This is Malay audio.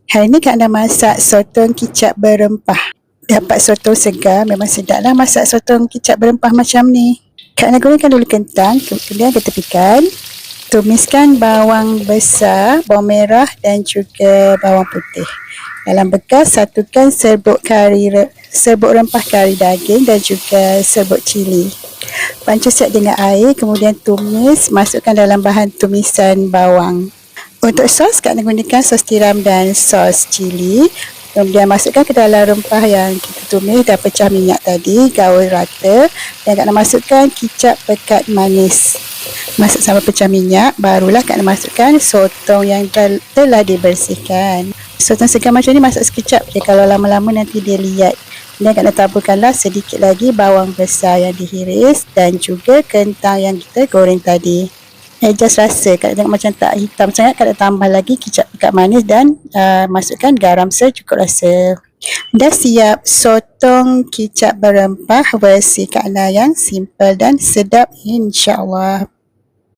Hari ni Kak nak masak sotong kicap berempah. Dapat sotong segar, memang sedap lah masak sotong kicap berempah macam ni. Kak nak gorengkan dulu kentang, kemudian ketepikan. Tumiskan bawang besar, bawang merah dan juga bawang putih. Dalam bekas, satukan serbuk rempah kari daging dan juga serbuk cili. Pancur siap dengan air, kemudian tumis, masukkan dalam bahan tumisan bawang. Untuk sos, Kak nak gunakan sos tiram dan sos cili. Kemudian masukkan ke dalam rempah yang kita tumis dan pecah minyak tadi, gaul rata. Dan Kak nak masukkan kicap pekat manis. Masak sampai pecah minyak, barulah Kak nak masukkan sotong yang telah dibersihkan. Sotong segar macam ni masak sekejap je, kalau lama-lama nanti dia liat. Dan Kak nak taburkanlah sedikit lagi bawang besar yang dihiris dan juga kentang yang kita goreng tadi. Adjust rasa, Kak tengok macam tak hitam sangat, Kak nak tambah lagi kicap pekat manis dan masukkan garam secukup rasa. Dah siap sotong kicap berempah versi Kak Na yang simple dan sedap, insya-Allah.